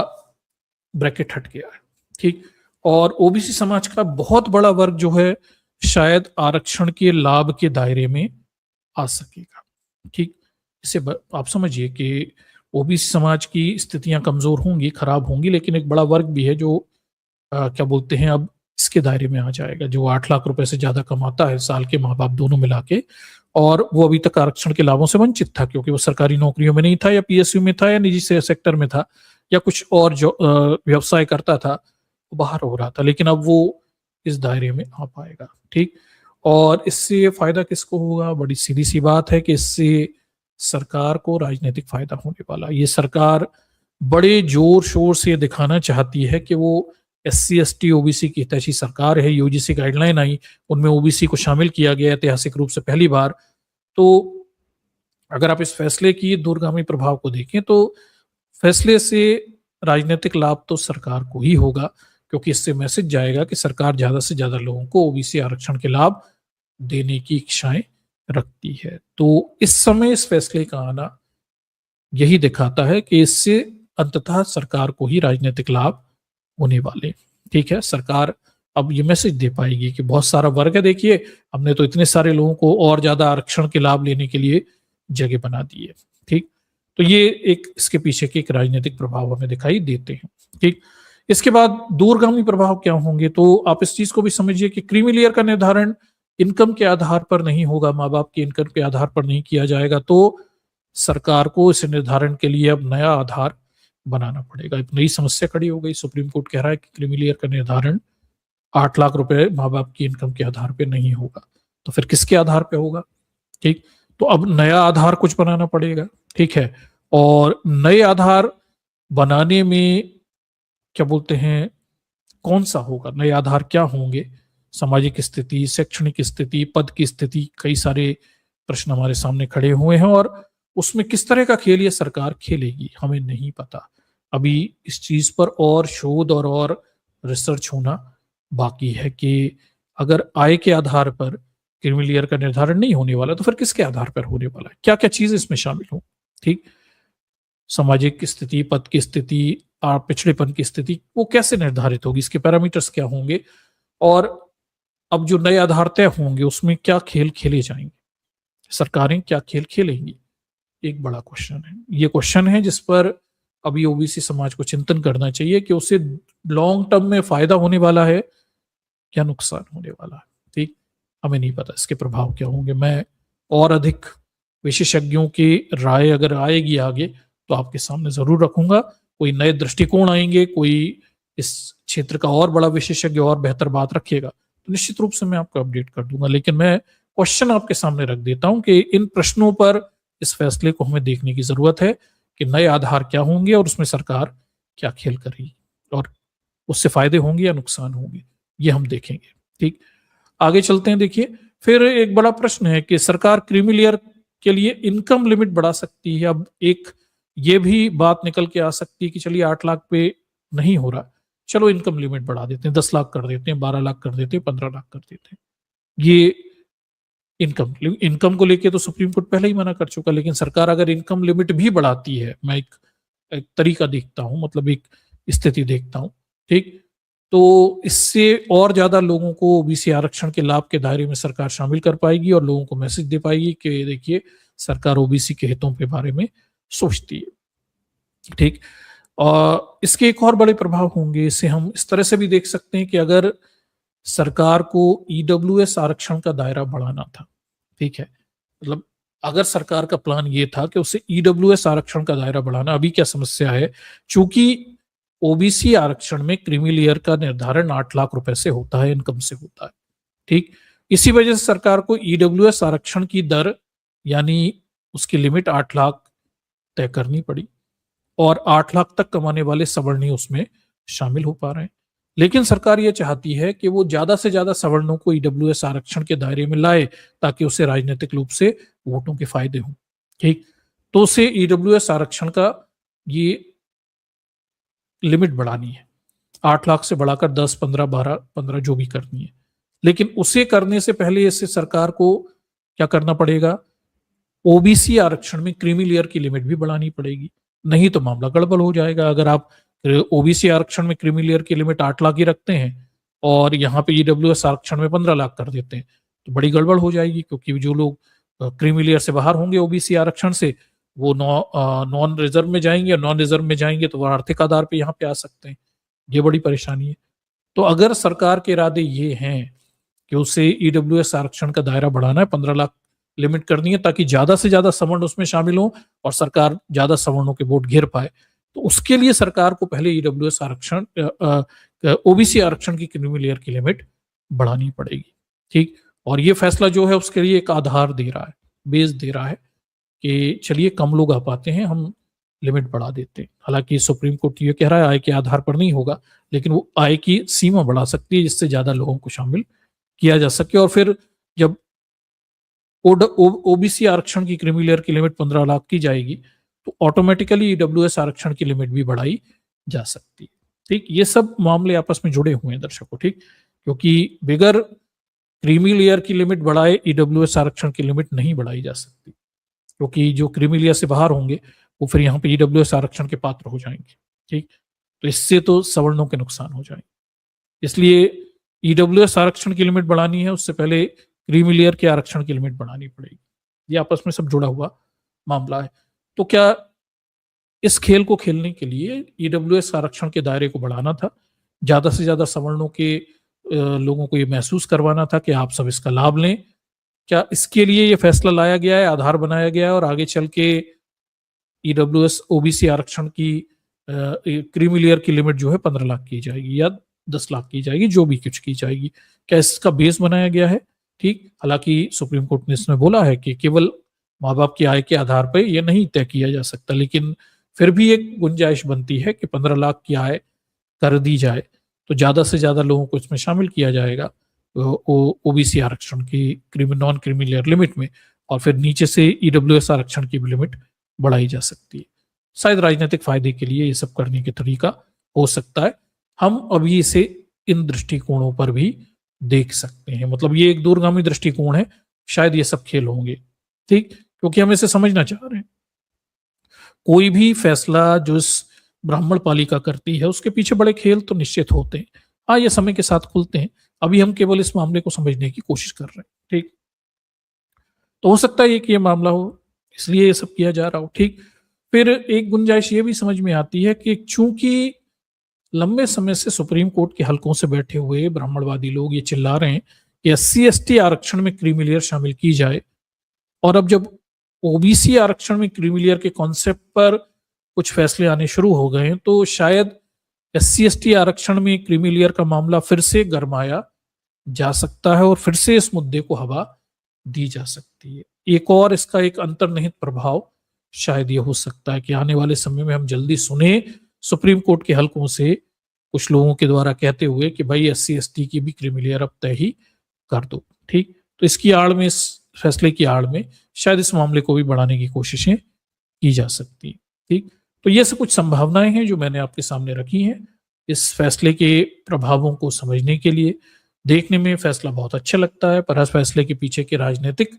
ब्रैकेट हट गया है, ठीक। और ओबीसी समाज का बहुत बड़ा वर्ग जो है शायद आरक्षण के लाभ के दायरे में आ सकेगा, ठीक। इसे आप समझिए कि ओबीसी समाज की स्थितियां कमजोर होंगी, खराब होंगी, लेकिन एक बड़ा वर्ग भी है जो क्या बोलते हैं अब इसके दायरे में आ जाएगा, जो 8 लाख रुपए से ज्यादा कमाता है साल के, माँ बाप दोनों मिला के, और वो अभी तक आरक्षण के लाभों से वंचित था क्योंकि वो सरकारी नौकरियों में नहीं था, या पीएसयू में था, या निजी सेक्टर में था, या कुछ और जो व्यवसाय करता था, वो बाहर हो रहा था, लेकिन अब वो इस दायरे में आ पाएगा, ठीक। और इससे फायदा किसको होगा? बड़ी सीधी सी बात है कि इससे सरकार को राजनीतिक फायदा होने वाला। ये सरकार बड़े जोर शोर से दिखाना चाहती है कि वो एससी एसटी ओबीसी की हितैषी सरकार है। यूजीसी गाइडलाइन आई, उनमें ओबीसी को शामिल किया गया ऐतिहासिक रूप से पहली बार। तो अगर आप इस फैसले की दूरगामी प्रभाव को देखें तो फैसले से राजनीतिक लाभ तो सरकार को ही होगा, क्योंकि इससे मैसेज जाएगा कि सरकार ज्यादा से ज्यादा लोगों को ओबीसी आरक्षण के लाभ देने की इच्छाएं रखती है। तो इस समय इस फैसले का आना यही दिखाता है कि इससे अंततः सरकार को ही राजनीतिक लाभ होने वाले, ठीक है। सरकार अब ये मैसेज दे पाएगी कि बहुत सारा वर्ग है, देखिए हमने तो इतने सारे लोगों को और ज्यादा आरक्षण के लाभ लेने के लिए जगह बना दी है, ठीक। तो ये एक इसके पीछे के एक राजनीतिक प्रभाव हमें दिखाई देते हैं, ठीक। इसके बाद दूरगामी प्रभाव क्या होंगे, तो आप इस चीज को भी समझिए कि क्रीमी लेयर का निर्धारण इनकम के आधार पर नहीं होगा, माँ बाप के इनकम के आधार पर नहीं किया जाएगा। तो सरकार को इस निर्धारण के लिए अब नया आधार बनाना पड़ेगा। एक नई समस्या खड़ी हो गई। सुप्रीम कोर्ट कह रहा है कि क्रीमी लेयर का निर्धारण 8 लाख रुपए माँ बाप की इनकम के आधार पे नहीं होगा, तो फिर किसके आधार पे होगा, ठीक। तो अब नया आधार कुछ बनाना पड़ेगा, ठीक है। और नए आधार बनाने में क्या बोलते हैं कौन सा होगा, नए आधार क्या होंगे, सामाजिक स्थिति, शैक्षणिक स्थिति, पद की स्थिति, कई सारे प्रश्न हमारे सामने खड़े हुए हैं। और उसमें किस तरह का खेल ये सरकार खेलेगी हमें नहीं पता। अभी इस चीज पर और शोध और रिसर्च होना बाकी है कि अगर आय के आधार पर क्रीमी लेयर का निर्धारण नहीं होने वाला, तो फिर किसके आधार पर होने वाला है, क्या क्या चीज इसमें शामिल हो। ठीक, सामाजिक स्थिति, पद की स्थिति, पिछड़ेपन की स्थिति, वो कैसे निर्धारित होगी, इसके पैरामीटर्स क्या होंगे, और अब जो नए आधार तय होंगे उसमें क्या खेल खेले जाएंगे, सरकारें क्या खेल खेलेंगी, एक बड़ा क्वेश्चन है। ये क्वेश्चन है जिस पर अभी ओबीसी समाज को चिंतन करना चाहिए कि उसे लॉन्ग टर्म में फायदा होने वाला है क्या नुकसान होने वाला है। ठीक, हमें नहीं पता इसके प्रभाव क्या होंगे। मैं और अधिक विशेषज्ञों की राय अगर आएगी आगे तो आपके सामने जरूर रखूंगा। कोई नए दृष्टिकोण आएंगे, कोई इस क्षेत्र का और बड़ा विशेषज्ञ और बेहतर बात रखेगा तो निश्चित रूप से मैं आपको अपडेट कर दूंगा। लेकिन मैं क्वेश्चन आपके सामने रख देता हूं कि इन प्रश्नों पर इस फैसले को हमें देखने की जरूरत है कि नए आधार क्या होंगे और उसमें सरकार क्या खेल करेगी और उससे फायदे होंगे या नुकसान होंगे, ये हम देखेंगे। ठीक, आगे चलते हैं। देखिए, फिर एक बड़ा प्रश्न है कि सरकार क्रीमी लेयर के लिए इनकम लिमिट बढ़ा सकती है। अब एक ये भी बात निकल के आ सकती है कि चलिए 8 लाख पे नहीं हो रहा, चलो इनकम लिमिट बढ़ा देते हैं, 10 लाख कर देते हैं, 12 लाख कर देते हैं, 15 लाख कर देते हैं। ये इनकम को लेके तो सुप्रीम कोर्ट पहले ही मना कर चुका, लेकिन सरकार अगर इनकम लिमिट भी बढ़ाती है, मैं एक तरीका देखता हूं, मतलब एक स्थिति देखता हूं। ठीक, तो इससे और ज्यादा लोगों को ओबीसी आरक्षण के लाभ के दायरे में सरकार शामिल कर पाएगी और लोगों को मैसेज दे पाएगी कि देखिए सरकार ओबीसी के हितों के बारे में सोचती है। ठीक, और इसके एक और बड़े प्रभाव होंगे। इसे हम इस तरह से भी देख सकते हैं कि अगर सरकार को ईडब्ल्यूएस आरक्षण का दायरा बढ़ाना था, ठीक है, मतलब अगर सरकार का प्लान ये था कि उसे ईडब्ल्यूएस आरक्षण का दायरा बढ़ाना, अभी क्या समस्या है, चूंकि ओबीसी आरक्षण में क्रीमी लेयर का निर्धारण 8 लाख रुपए से होता है, इनकम से होता है। ठीक, इसी वजह से सरकार को ईडब्ल्यूएस आरक्षण की दर यानी उसकी लिमिट 8 लाख तय करनी पड़ी और 8 लाख तक कमाने वाले सवर्णी उसमें शामिल हो पा रहे हैं। लेकिन सरकार ये चाहती है कि वो ज्यादा से ज्यादा सवर्णों को ईडब्ल्यूएस आरक्षण के दायरे में लाए ताकि उसे राजनीतिक रूप से वोटों के फायदे हों। ठीक, तो उसे ईडब्ल्यूएस आरक्षण का ये लिमिट बढ़ानी है, 8 लाख से बढ़ाकर 10, 15, 12, 15 जो भी करनी है। लेकिन उसे करने से पहले इससे सरकार को क्या करना पड़ेगा, ओबीसी आरक्षण में क्रीमी लेयर की लिमिट भी बढ़ानी पड़ेगी, नहीं तो मामला गड़बड़ हो जाएगा। अगर आप ओबीसी आरक्षण में क्रीमी लेयर की लिमिट 8 लाख ही रखते हैं और यहाँ पे ईडब्ल्यूएस आरक्षण में 15 लाख कर देते हैं तो बड़ी गड़बड़ हो जाएगी, क्योंकि जो लोग क्रीमी लेयर से बाहर होंगे ओबीसी आरक्षण से, वो नॉन रिजर्व में जाएंगे और नॉन रिजर्व में जाएंगे तो वो आर्थिक आधार पे यहाँ पे आ सकते हैं। ये बड़ी परेशानी है। तो अगर सरकार के इरादे ये हैं कि उसे ईडब्ल्यूएस आरक्षण का दायरा बढ़ाना है, 15 लाख लिमिट करनी है ताकि ज्यादा से ज्यादा सवर्ण उसमें शामिल हो और सरकार ज्यादा सवर्णों के वोट घेर पाए, तो उसके लिए सरकार को पहले ईडब्ल्यूएस आरक्षण, ओबीसी आरक्षण की क्रीमी लेयर की लिमिट बढ़ानी पड़ेगी। ठीक, और ये फैसला जो है उसके लिए एक आधार दे रहा है, बेस दे रहा है कि चलिए कम लोग आ पाते हैं, हम लिमिट बढ़ा देते हैं। हालांकि सुप्रीम कोर्ट ये कह रहा है आय के आधार पर नहीं होगा, लेकिन वो आय की सीमा बढ़ा सकती है जिससे ज्यादा लोगों को शामिल किया जा सके। और फिर जब ओबीसी आरक्षण की क्रीमी लेयर की लिमिट 15 लाख की जाएगी तो ऑटोमेटिकली ईडब्ल्यूएस आरक्षण की लिमिट भी बढ़ाई जा सकती है। ठीक, ये सब मामले आपस में जुड़े हुए हैं दर्शकों। ठीक, क्योंकि बगैर क्रीमी लेयर की लिमिट बढ़ाए ईडब्ल्यूएस आरक्षण की लिमिट नहीं बढ़ाई जा सकती, क्योंकि जो क्रीमी लेयर से बाहर होंगे वो फिर यहाँ पे ईडब्ल्यूएस आरक्षण के पात्र हो जाएंगे। ठीक, तो इससे तो सवर्णों के नुकसान हो जाएंगे। इसलिए ईडब्ल्यूएस आरक्षण की लिमिट बढ़ानी है, उससे पहले क्रीमी लेयर के आरक्षण की लिमिट बढ़ानी पड़ेगी। ये आपस में सब जुड़ा हुआ मामला है। तो क्या इस खेल को खेलने के लिए ईडब्ल्यूएस आरक्षण के दायरे को बढ़ाना था, ज्यादा से ज्यादा सवर्णों के लोगों को ये महसूस करवाना था कि आप सब इसका लाभ लें? क्या इसके लिए ये फैसला लाया गया है, आधार बनाया गया है और आगे चल के ईडब्ल्यूएस ओबीसी आरक्षण की क्रीमी लेयर की लिमिट जो है 15 लाख की जाएगी या 10 लाख की जाएगी, जो भी कुछ की जाएगी, क्या इसका बेस बनाया गया है? ठीक, हालांकि सुप्रीम कोर्ट ने इसमें बोला है कि केवल माँ बाप की आय के आधार पर यह नहीं तय किया जा सकता, लेकिन फिर भी एक गुंजाइश बनती है कि 15 लाख की आय कर दी जाए तो ज्यादा से ज्यादा लोगों को इसमें शामिल किया जाएगा ओबीसी आरक्षण की नॉन क्रीमी लेयर लिमिट में, और फिर नीचे से ईडब्ल्यूएस आरक्षण की भी लिमिट बढ़ाई जा सकती है। शायद राजनीतिक फायदे के लिए ये सब करने के तरीका हो सकता है। हम अभी इसे इन दृष्टिकोणों पर भी देख सकते हैं, मतलब ये एक दूरगामी दृष्टिकोण है, शायद ये सब खेल होंगे, ठीक, क्योंकि हम इसे समझना चाह रहे हैं। कोई भी फैसला जो इस ब्राह्मण पालिका करती है उसके पीछे बड़े खेल तो निश्चित होते हैं। हाँ, ये समय के साथ खुलते हैं। अभी हम केवल इस मामले को समझने की कोशिश कर रहे हैं, ठीक। तो हो सकता है कि ये मामला हो, इसलिए ये सब किया जा रहा हो, ठीक। फिर एक गुंजाइश ये भी समझ में आती है कि चूंकि लंबे समय से सुप्रीम कोर्ट के हलकों से बैठे हुए ब्राह्मणवादी लोग ये चिल्ला रहे हैं कि एससी एसटी आरक्षण में क्रीमी लेयर शामिल की जाए, और अब जब ओबीसी आरक्षण में क्रीमी लेयर के कॉन्सेप्ट पर कुछ फैसले आने शुरू हो गए हैं, तो शायद एससी एसटी आरक्षण में क्रीमी लेयर का मामला फिर से गरमाया जा सकता है और फिर से इस मुद्दे को हवा दी जा सकती है। एक और इसका एक अंतर्निहित प्रभाव शायद ये हो सकता है कि आने वाले समय में हम जल्दी सुने सुप्रीम कोर्ट के हलकों से कुछ लोगों के द्वारा कहते हुए कि भाई एससी एसटी की भी क्रीमी लेयर अब तय ही कर दो, ठीक। तो इसकी आड़ में, इस फैसले की आड़ में शायद इस मामले को भी बढ़ाने की कोशिशें की जा सकती है, ठीक। तो ये सब कुछ संभावनाएं हैं जो मैंने आपके सामने रखी हैं इस फैसले के प्रभावों को समझने के लिए। देखने में फैसला बहुत अच्छा लगता है, पर इस फैसले के पीछे के राजनीतिक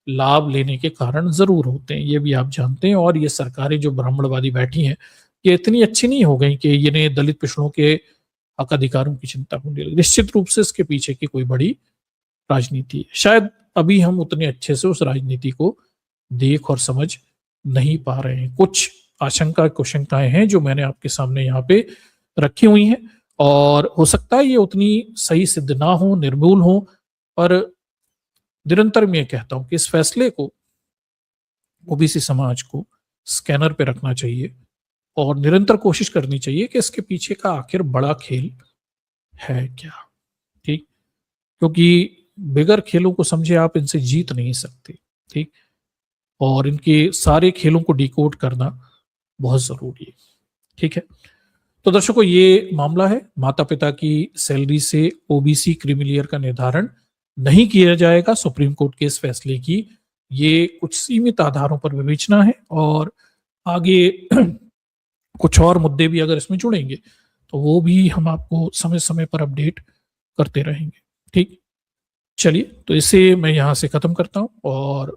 लाभ लेने के कारण जरूर होते हैं, ये भी आप जानते हैं। और ये सरकारें जो ब्राह्मणवादी बैठी हैं, ये इतनी अच्छी नहीं हो गई कि इन्हें दलित पिछड़ों के हक अधिकारों की चिंता होने लगी। निश्चित रूप से इसके पीछे की कोई बड़ी राजनीति है। शायद अभी हम उतने अच्छे से उस राजनीति को देख और समझ नहीं पा रहे हैं। कुछ आशंका कुशंकाएं हैं जो मैंने आपके सामने यहाँ पे रखी हुई हैं, और हो सकता है ये उतनी सही सिद्ध ना हो, निर्मूल हो, पर निरंतर मैं कहता हूं कि इस फैसले को ओबीसी समाज को स्कैनर पे रखना चाहिए और निरंतर कोशिश करनी चाहिए कि इसके पीछे का आखिर बड़ा खेल है क्या, ठीक। क्योंकि बगैर खेलों को समझे आप इनसे जीत नहीं सकते, ठीक। और इनके सारे खेलों को डिकोड करना बहुत जरूरी है, ठीक है। तो दर्शकों, ये मामला है, माता पिता की सैलरी से ओबीसी क्रीमी लेयर का निर्धारण नहीं किया जाएगा। सुप्रीम कोर्ट के इस फैसले की ये कुछ सीमित आधारों पर विवेचना है, और आगे कुछ और मुद्दे भी अगर इसमें जुड़ेंगे तो वो भी हम आपको समय समय पर अपडेट करते रहेंगे, ठीक। चलिए, तो इसे मैं यहाँ से खत्म करता हूँ और